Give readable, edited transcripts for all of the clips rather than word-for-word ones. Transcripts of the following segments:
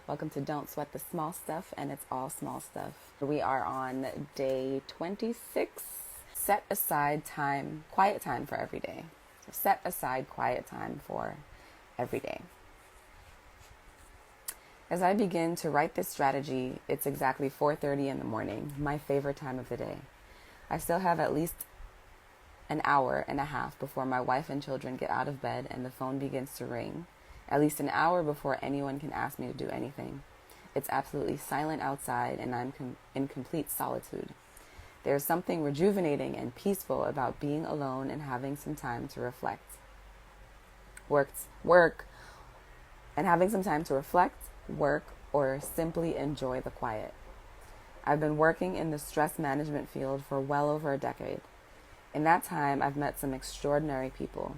Welcome to Don't Sweat the Small Stuff, and it's all small stuff. We are on day 26. Set aside time, quiet time for every day. So set aside quiet time for every day. As I begin to write this strategy, it's exactly 4:30 in the morning, my favorite time of the day. I still have at least an hour and a half before my wife and children get out of bed and the phone begins to ring. At least an hour before anyone can ask me to do anything. It's absolutely silent outside and I'm in complete solitude. There's something rejuvenating and peaceful about being alone and having some time to reflect. Having some time to reflect, work, or simply enjoy the quiet. I've been working in the stress management field for well over a decade. In that time, I've met some extraordinary people.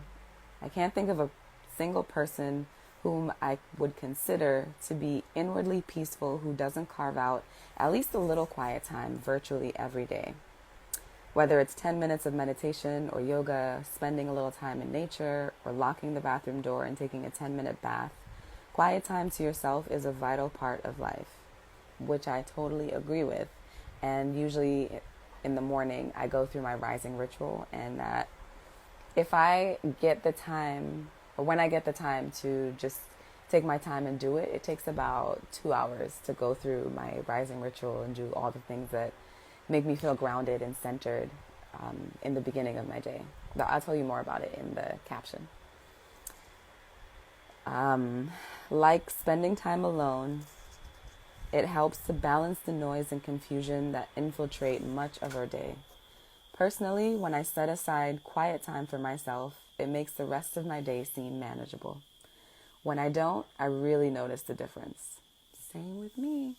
I can't think of a single person whom I would consider to be inwardly peaceful who doesn't carve out at least a little quiet time virtually every day. Whether it's 10 minutes of meditation or yoga, spending a little time in nature, or locking the bathroom door and taking a 10-minute bath, quiet time to yourself is a vital part of life, which I totally agree with. And usually in the morning, I go through my Rising Richual, and that if I get the time, or when I get the time to just take my time and do it, it takes about 2 hours to go through my Rising Richual and do all the things that make me feel grounded and centered in the beginning of my day. But I'll tell you more about it in the caption. Like spending time alone, it helps to balance the noise and confusion that infiltrate much of our day. Personally, when I set aside quiet time for myself, it makes the rest of my day seem manageable. When I don't, I really notice the difference. Same with me.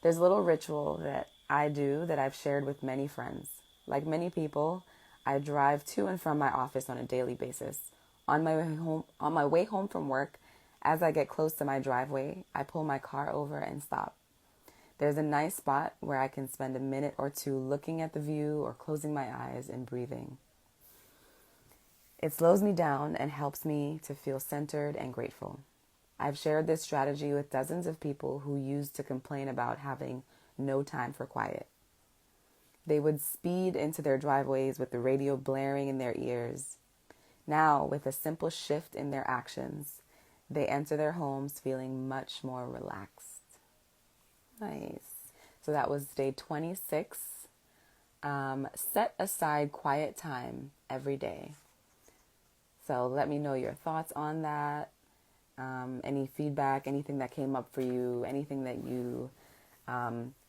There's a little ritual that I do that I've shared with many friends. Like many people, I drive to and from my office on a daily basis. On my way home from work, as I get close to my driveway, I pull my car over and stop. There's a nice spot where I can spend a minute or two looking at the view or closing my eyes and breathing. It slows me down and helps me to feel centered and grateful. I've shared this strategy with dozens of people who used to complain about having no time for quiet. They would speed into their driveways with the radio blaring in their ears. Now, with a simple shift in their actions, they enter their homes feeling much more relaxed. Nice. So that was day 26. Set aside quiet time every day. So let me know your thoughts on that. Any feedback, anything that came up for you, anything that you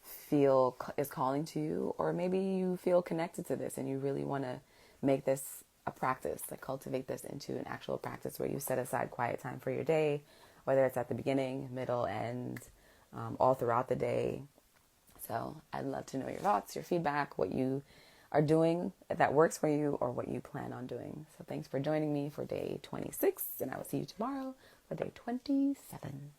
feel is calling to you, or maybe you feel connected to this and you really want to make this a practice, like cultivate this into an actual practice where you set aside quiet time for your day, whether it's at the beginning, middle, end, all throughout the day. So I'd love to know your thoughts, your feedback, what you are doing that works for you or what you plan on doing. So thanks for joining me for day 26, and I will see you tomorrow for day 27.